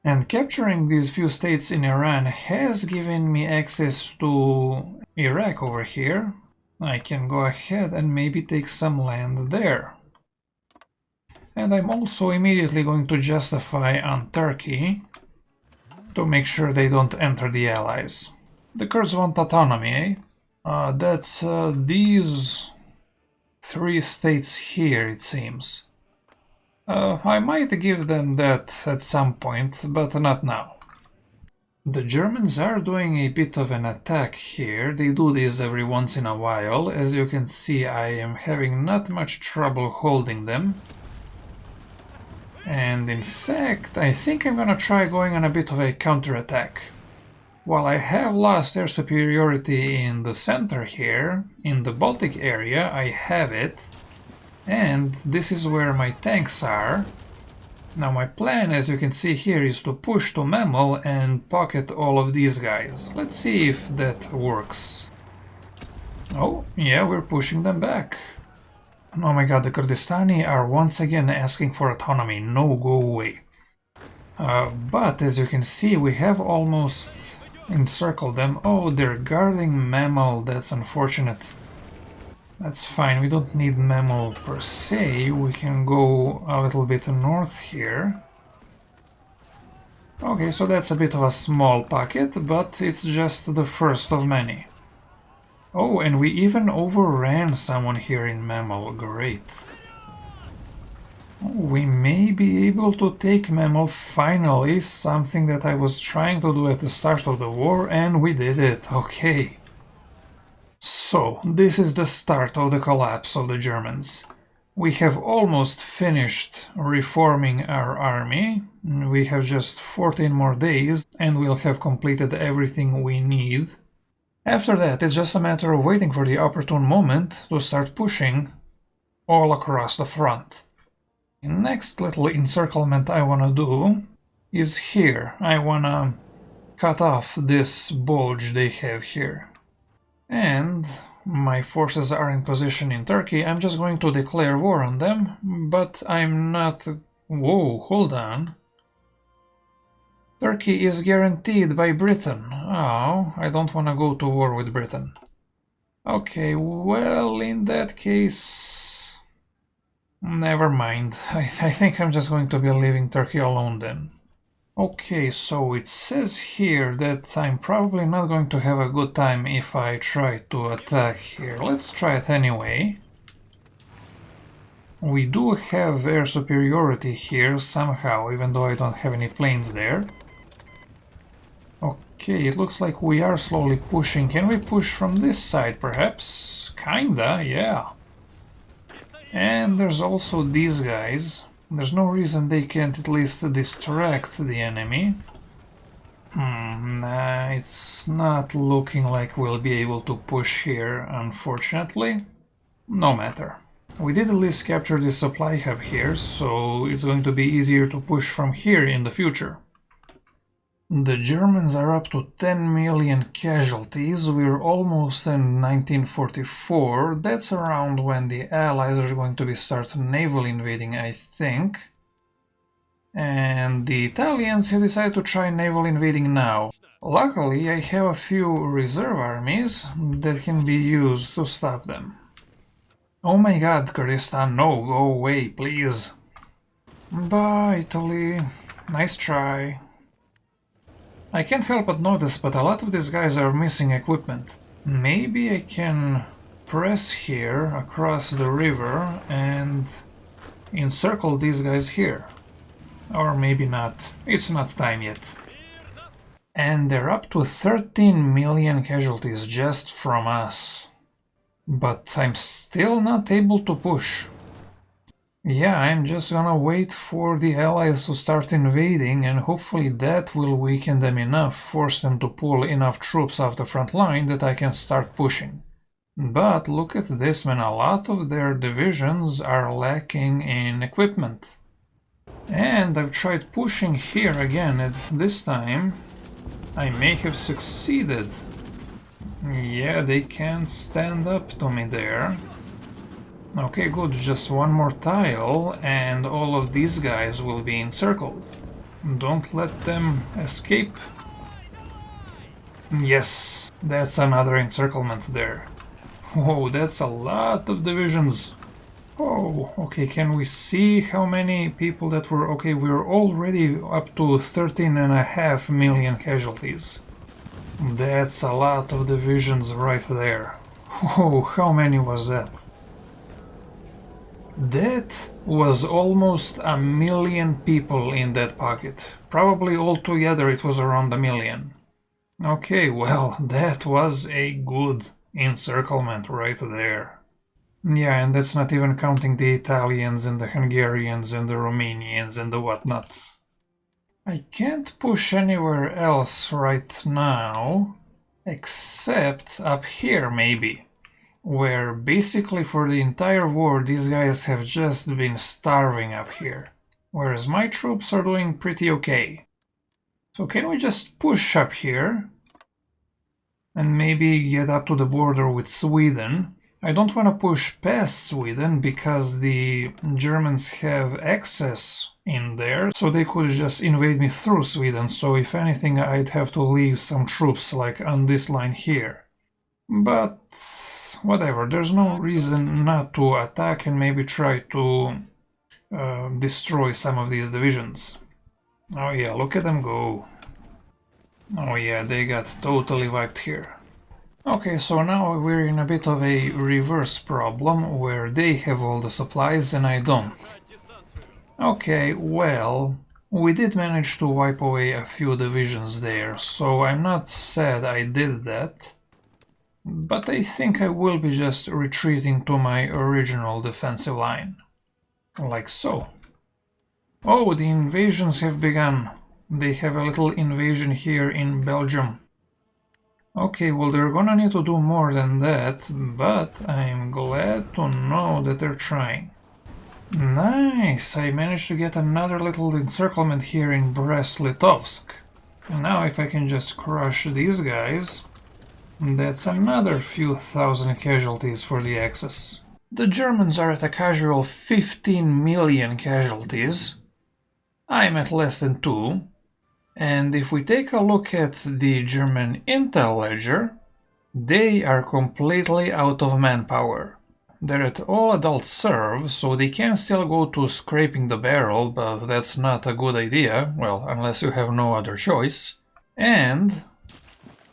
And capturing these few states in Iran has given me access to Iraq over here. I can go ahead and maybe take some land there. And I'm also immediately going to justify on Turkey to make sure they don't enter the Allies. The Kurds want autonomy, eh? That's these 3 states here, it seems. I might give them that at some point, but not now. The Germans are doing a bit of an attack here. They do this every once in a while. As you can see, I am having not much trouble holding them. And in fact, I think I'm gonna try going on a bit of a counterattack. While I have lost air superiority in the center here, in the Baltic area I have it. And this is where my tanks are. Now my plan, as you can see here, is to push to Memel and pocket all of these guys. Let's see if that works. Oh, yeah, we're pushing them back. Oh my god, the Kurdistani are once again asking for autonomy. No, go away. But as you can see, we have almost encircled them. Oh, they're guarding Memel. That's unfortunate. That's fine, we don't need Memel per se, we can go a little bit north here. Okay, so that's a bit of a small pocket, but it's just the first of many. Oh, and we even overran someone here in Memel, great. We may be able to take Memel finally, something that I was trying to do at the start of the war, and we did it, okay. So, this is the start of the collapse of the Germans. We have almost finished reforming our army. We have just 14 more days and we'll have completed everything we need. After that, it's just a matter of waiting for the opportune moment to start pushing all across the front. The next little encirclement I want to do is here. I want to cut off this bulge they have here. And my forces are in position in Turkey. I'm just going to declare war on them, but I'm not... Whoa, hold on. Turkey is guaranteed by Britain. Oh, I don't want to go to war with Britain. Okay, well, in that case... Never mind. I think I'm just going to be leaving Turkey alone then. Okay, so it says here that I'm probably not going to have a good time if I try to attack here. Let's try it anyway. We do have air superiority here somehow, even though I don't have any planes there. Okay, it looks like we are slowly pushing. Can we push from this side perhaps? Kinda, yeah. And there's also these guys. There's no reason they can't at least distract the enemy. Nah, it's not looking like we'll be able to push here, unfortunately. No matter. We did at least capture this supply hub here, so it's going to be easier to push from here in the future. The Germans are up to 10 million casualties. We're almost in 1944. That's around when the Allies are going to start naval invading, I think. And the Italians have decided to try naval invading now. Luckily, I have a few reserve armies that can be used to stop them. Oh my god, Kurdistan, no, go away, please. Bye, Italy. Nice try. I can't help but notice, but a lot of these guys are missing equipment. Maybe I can press here across the river and encircle these guys here. Or maybe not. It's not time yet. And they're up to 13 million casualties just from us. But I'm still not able to push. Yeah, I'm just gonna wait for the Allies to start invading, and hopefully that will weaken them enough, force them to pull enough troops off the front line that I can start pushing. But look at this, man, a lot of their divisions are lacking in equipment. And I've tried pushing here again, and this time I may have succeeded. Yeah, they can't stand up to me there. Okay, good, just one more tile and all of these guys will be encircled. Don't let them escape. Yes, that's another encirclement there. Whoa, that's a lot of divisions. Oh, okay, can we see how many people that were... Okay, we're already up to 13.5 million casualties. That's a lot of divisions right there. Oh, how many was that? That was almost 1 million people in that pocket. Probably altogether it was around 1 million. Okay, well, that was a good encirclement right there. Yeah, and that's not even counting the Italians and the Hungarians and the Romanians and the whatnots. I can't push anywhere else right now, except up here maybe, where basically for the entire war these guys have just been starving up here, whereas my troops are doing pretty okay. So can we just push up here and maybe get up to the border with Sweden? I don't want to push past Sweden because the Germans have access in there, so they could just invade me through Sweden, so if anything I'd have to leave some troops like on this line here. But whatever, there's no reason not to attack and maybe try to destroy some of these divisions. Oh yeah, look at them go. Oh yeah, they got totally wiped here. Okay, so now we're in a bit of a reverse problem, where they have all the supplies and I don't. Okay, well, we did manage to wipe away a few divisions there, so I'm not sad I did that. But I think I will be just retreating to my original defensive line. Like so. Oh, the invasions have begun. They have a little invasion here in Belgium. Okay, well, they're gonna need to do more than that, but I'm glad to know that they're trying. Nice! I managed to get another little encirclement here in Brest-Litovsk. And now if I can just crush these guys, that's another few thousand casualties for the Axis. The Germans are at a casual 15 million casualties. I'm at less than 2. And if we take a look at the German intel ledger, they are completely out of manpower. They're at all adult serve, so they can still go to scraping the barrel, but that's not a good idea, well, unless you have no other choice. And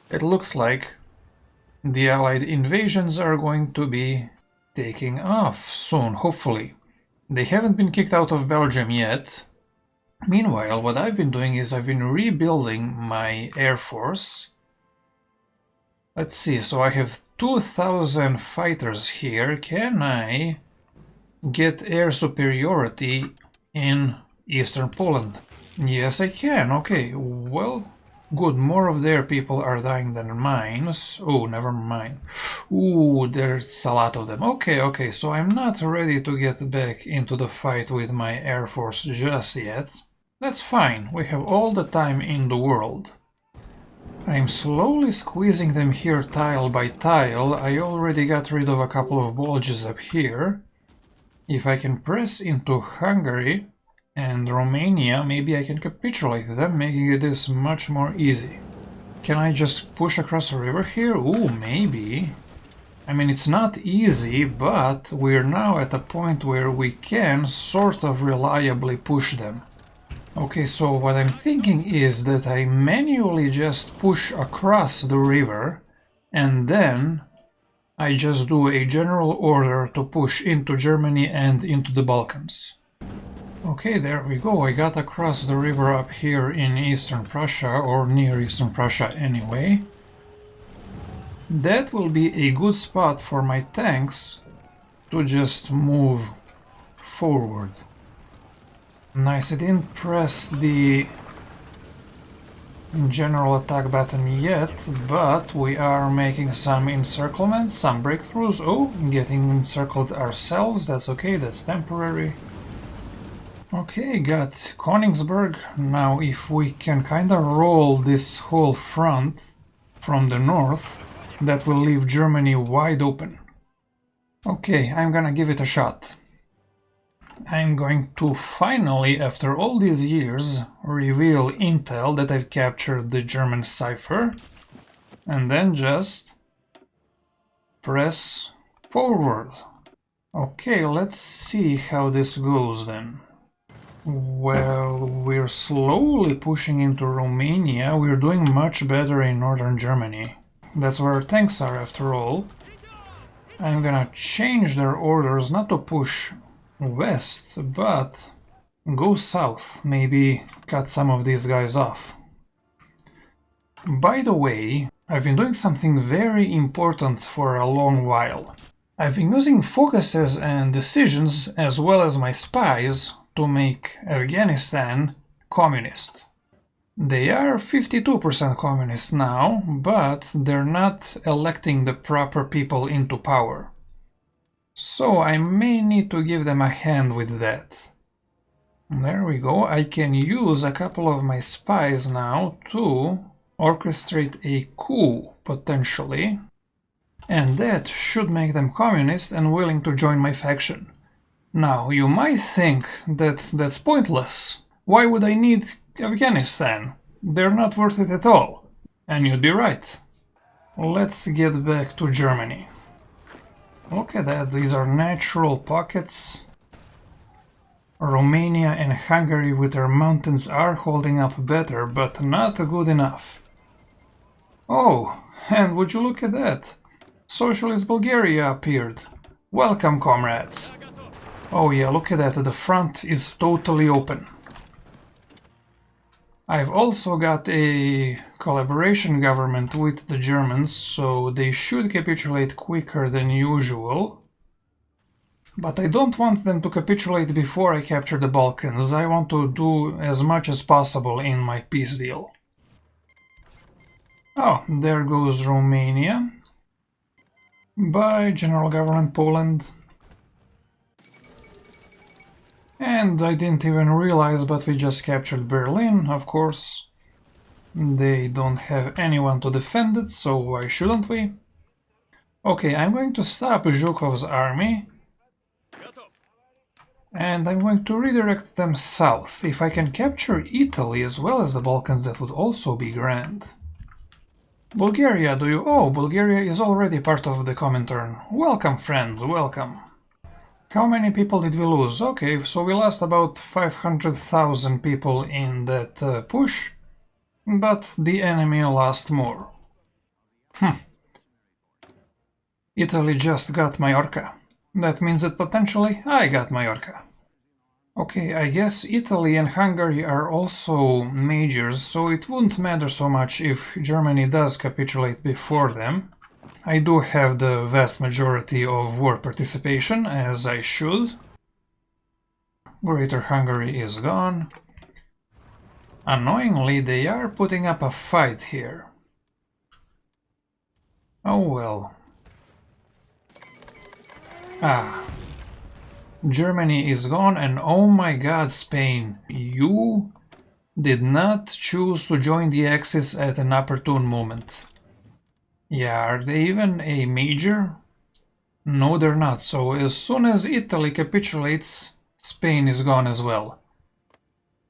it looks like the Allied invasions are going to be taking off soon, hopefully. They haven't been kicked out of Belgium yet. Meanwhile, what I've been doing is I've been rebuilding my air force. Let's see, so I have 2,000 fighters here. Can I get air superiority in Eastern Poland? Yes, I can. Okay, well, good. More of their people are dying than mine. Oh, never mind. Ooh, there's a lot of them. Okay, so I'm not ready to get back into the fight with my air force just yet. That's fine, we have all the time in the world. I'm slowly squeezing them here tile by tile. I already got rid of a couple of bulges up here. If I can press into Hungary and Romania, maybe I can capitulate them, making this much more easy. Can I just push across a river here? Ooh, maybe. I mean, it's not easy, but we're now at a point where we can sort of reliably push them. Okay, so what I'm thinking is that I manually just push across the river and then I just do a general order to push into Germany and into the Balkans. Okay, there we go. I got across the river up here in Eastern Prussia, or near Eastern Prussia anyway. That will be a good spot for my tanks to just move forward. Nice, I didn't press the general attack button yet, but we are making some encirclements, some breakthroughs. Oh, getting encircled ourselves, that's okay, that's temporary. Okay, got Königsberg. Now if we can kinda roll this whole front from the north, that will leave Germany wide open. Okay, I'm gonna give it a shot. I'm going to finally, after all these years, reveal intel that I've captured the German cipher, and then just press forward. Okay, let's see how this goes then. Well, we're slowly pushing into Romania. We're doing much better in northern Germany. That's where our tanks are, after all. I'm gonna change their orders not to push west, but go south. Maybe cut some of these guys off. By the way, I've been doing something very important for a long while. I've been using focuses and decisions as well as my spies to make Afghanistan communist. They are 52% communist now, but they're not electing the proper people into power. So I may need to give them a hand with that. There we go. I can use a couple of my spies now to orchestrate a coup, potentially. And that should make them communist and willing to join my faction. Now, you might think that that's pointless. Why would I need Afghanistan? They're not worth it at all. And you'd be right. Let's get back to Germany. Look at that, these are natural pockets. Romania and Hungary with their mountains are holding up better, but not good enough. Oh, and would you look at that? Socialist Bulgaria appeared. Welcome, comrades. Oh yeah, look at that, the front is totally open. I've also got a collaboration government with the Germans, so they should capitulate quicker than usual. But I don't want them to capitulate before I capture the Balkans. I want to do as much as possible in my peace deal. Oh, there goes Romania. Bye, General Government Poland. And I didn't even realize, but we just captured Berlin, of course. They don't have anyone to defend it, so why shouldn't we? Okay, I'm going to stop Zhukov's army. And I'm going to redirect them south. If I can capture Italy as well as the Balkans, that would also be grand. Bulgaria, do you... Oh, Bulgaria is already part of the Comintern. Welcome, friends, welcome. How many people did we lose? Okay, so we lost about 500,000 people in that push, but the enemy lost more. Italy just got Majorca. That means that potentially I got Majorca. Okay, I guess Italy and Hungary are also majors, so it wouldn't matter so much if Germany does capitulate before them. I do have the vast majority of war participation, as I should. Greater Hungary is gone. Annoyingly, they are putting up a fight here. Oh well. Ah. Germany is gone, and oh my god, Spain, you did not choose to join the Axis at an opportune moment. Yeah, are they even a major? No, they're not, so as soon as Italy capitulates, Spain is gone as well.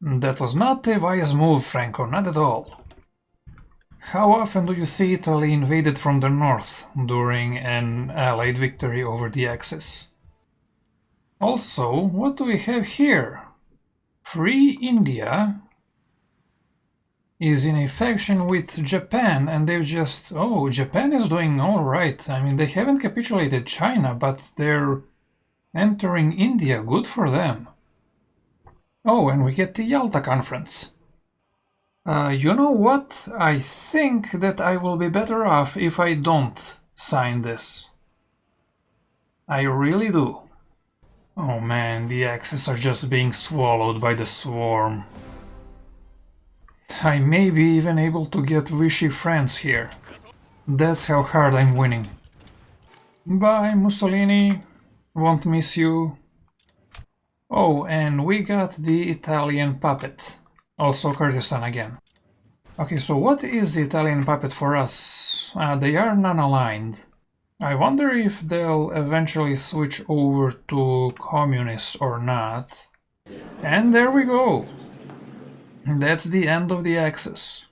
That was not a wise move, Franco, not at all. How often do you see Italy invaded from the north during an Allied victory over the Axis? Also, what do we have here? Free India is in a faction with Japan, and they've just... Oh, Japan is doing alright. I mean, they haven't capitulated China, but they're entering India. Good for them. Oh, and we get the Yalta Conference. You know what? I think that I will be better off if I don't sign this. I really do. Oh man, the Axis are just being swallowed by the swarm. I may be even able to get Vichy France here. That's how hard I'm winning. Bye, Mussolini. Won't miss you. Oh, and we got the Italian puppet. Also Kurdistan again. Okay, so what is the Italian puppet for us? They are non-aligned. I wonder if they'll eventually switch over to communist or not. And there we go! That's the end of the Axis.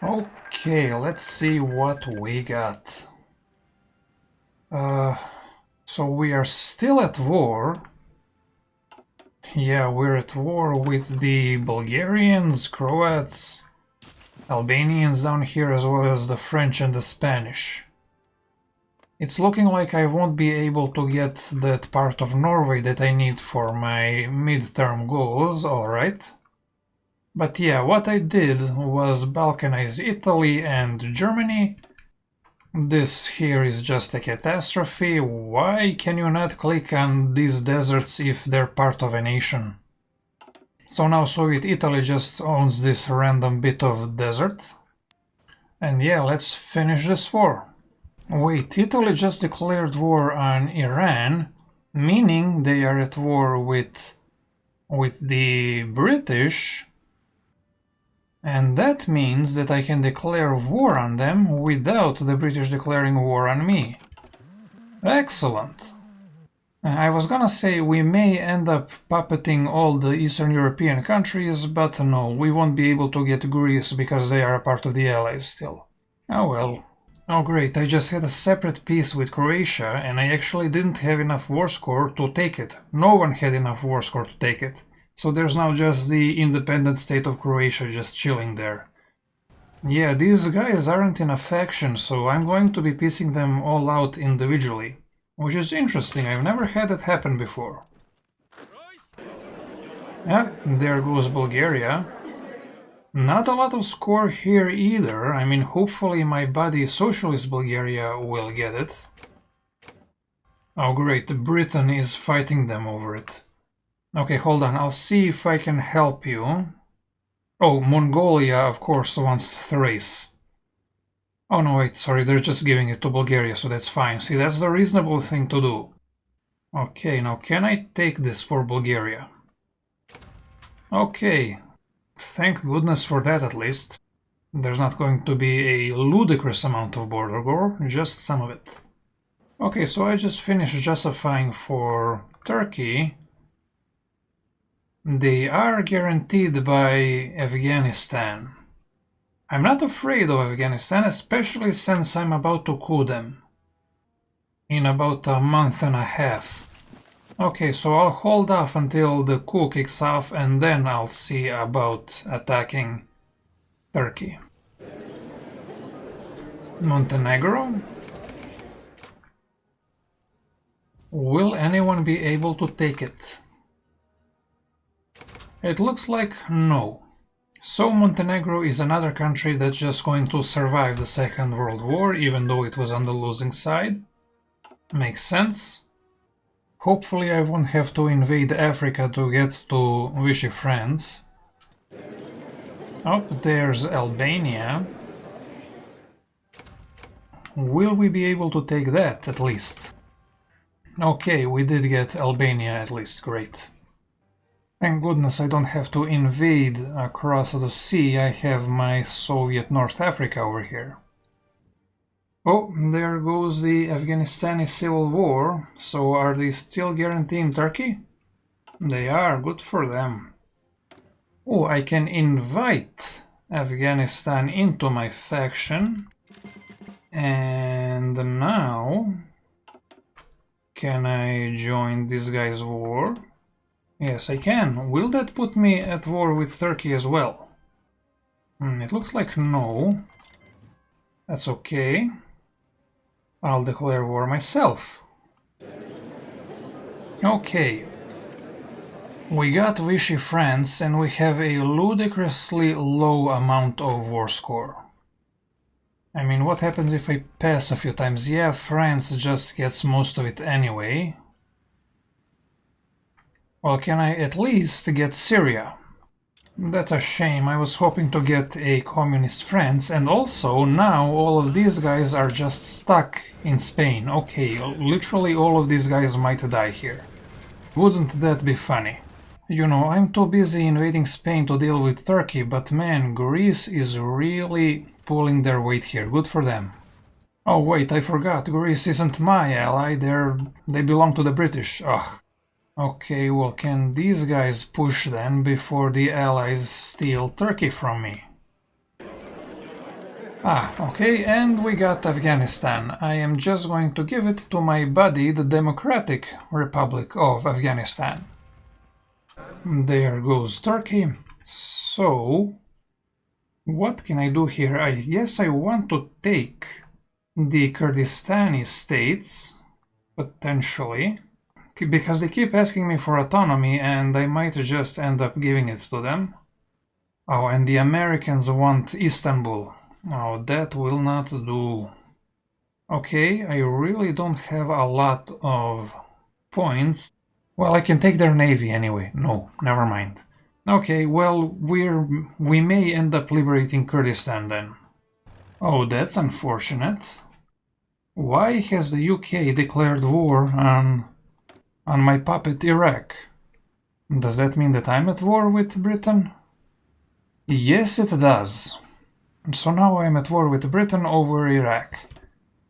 Okay, let's see what we got. So we are still at war. Yeah, we're at war with the Bulgarians, Croats, Albanians down here, as well as the French and the Spanish. It's looking like I won't be able to get that part of Norway that I need for my midterm goals, alright. But yeah, what I did was balkanize Italy and Germany. This here is just a catastrophe. Why can you not click on these deserts if they're part of a nation? So now Soviet Italy just owns this random bit of desert. And yeah, let's finish this war. Wait, Italy just declared war on Iran, meaning they are at war with the British, and that means that I can declare war on them without the British declaring war on me. Excellent. I was gonna say we may end up puppeting all the Eastern European countries, but no, we won't be able to get Greece because they are a part of the Allies still. Oh well. Oh great, I just had a separate peace with Croatia and I actually didn't have enough war score to take it. No one had enough war score to take it. So there's now just the independent state of Croatia just chilling there. Yeah, these guys aren't in a faction, so I'm going to be piecing them all out individually. Which is interesting, I've never had it happen before. Yeah, there goes Bulgaria. Not a lot of score here either. I mean, hopefully my buddy Socialist Bulgaria will get it. Oh great, Britain is fighting them over it. Okay, hold on, I'll see if I can help you. Oh, Mongolia, of course, wants Thrace. Oh no, wait, sorry, they're just giving it to Bulgaria, so that's fine. See, that's the reasonable thing to do. Okay, now can I take this for Bulgaria? Okay. Thank goodness for that, at least. There's not going to be a ludicrous amount of border war, just some of it. Okay, so I just finished justifying for Turkey. They are guaranteed by Afghanistan. I'm not afraid of Afghanistan, especially since I'm about to coup them. In about a month and a half. Okay, so I'll hold off until the coup kicks off and then I'll see about attacking Turkey. Montenegro? Will anyone be able to take it? It looks like no. So Montenegro is another country that's just going to survive the Second World War, even though it was on the losing side. Makes sense. Hopefully I won't have to invade Africa to get to Vichy France. Oh, there's Albania. Will we be able to take that, at least? Okay, we did get Albania at least, great. Thank goodness I don't have to invade across the sea, I have my Soviet North Africa over here. Oh, there goes the Afghanistani civil war. So are they still guaranteeing Turkey? They are, good for them. Oh, I can invite Afghanistan into my faction. And now... can I join this guy's war? Yes, I can. Will that put me at war with Turkey as well? It looks like no. That's okay. I'll declare war myself. Okay. We got Vichy France and we have a ludicrously low amount of war score. I mean, what happens if I pass a few times? Yeah, France just gets most of it anyway. Well, can I at least get Syria? That's a shame, I was hoping to get a communist France, and also now all of these guys are just stuck in Spain. Okay, literally all of these guys might die here. Wouldn't that be funny? You know, I'm too busy invading Spain to deal with Turkey, but man, Greece is really pulling their weight here. Good for them. Oh wait, I forgot, Greece isn't my ally, they belong to the British. Ugh. Okay, well, can these guys push then before the Allies steal Turkey from me? Ah, okay, and we got Afghanistan. I am just going to give it to my buddy, the Democratic Republic of Afghanistan. There goes Turkey. So, what can I do here? Yes, I want to take the Kurdistani states, potentially, because they keep asking me for autonomy and I might just end up giving it to them. Oh, and the Americans want Istanbul. Oh, that will not do. Okay, I really don't have a lot of points. Well, I can take their navy anyway. No, never mind. Okay, well, we may end up liberating Kurdistan then. Oh, that's unfortunate. Why has the UK declared war on my puppet Iraq? Does that mean that I'm at war with Britain? Yes, it does. So now I'm at war with Britain over Iraq.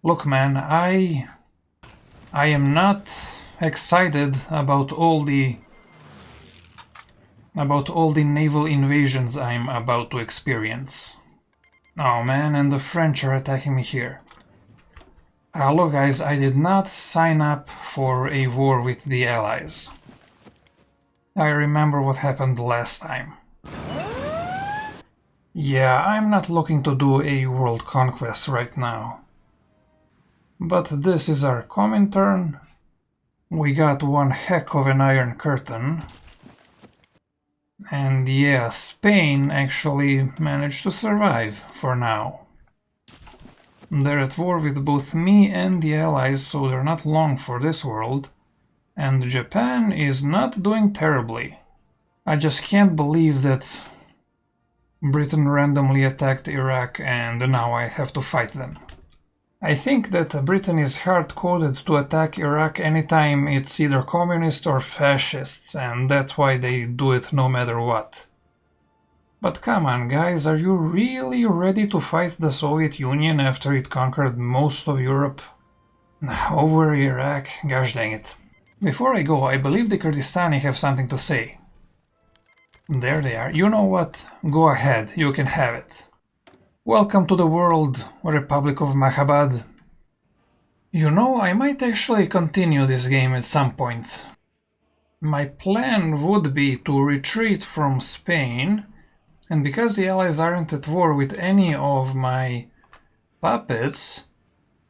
Look, man, I am not excited about all the naval invasions I'm about to experience. Oh man, and the French are attacking me here. Look guys, I did not sign up for a war with the Allies. I remember what happened last time. Yeah, I'm not looking to do a world conquest right now. But this is our Comintern. We got one heck of an Iron Curtain. And yeah, Spain actually managed to survive for now. They're at war with both me and the Allies, so they're not long for this world. And Japan is not doing terribly. I just can't believe that Britain randomly attacked Iraq and now I have to fight them. I think that Britain is hard-coded to attack Iraq anytime it's either communist or fascist, and that's why they do it no matter what. But come on guys, are you really ready to fight the Soviet Union after it conquered most of Europe? Over Iraq, gosh dang it. Before I go, I believe the Kurdistani have something to say. There they are. You know what? Go ahead, you can have it. Welcome to the world, Republic of Mahabad. You know, I might actually continue this game at some point. My plan would be to retreat from Spain, and because the Allies aren't at war with any of my puppets,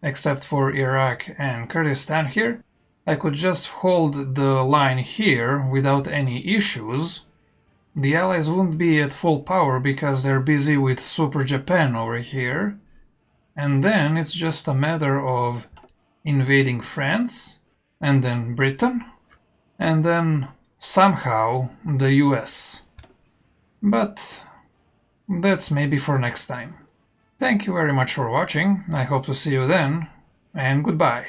except for Iraq and Kurdistan here, I could just hold the line here without any issues. The Allies won't be at full power because they're busy with Super Japan over here. And then it's just a matter of invading France, and then Britain, and then somehow the US. But that's maybe for next time. Thank you very much for watching, I hope to see you then, and goodbye.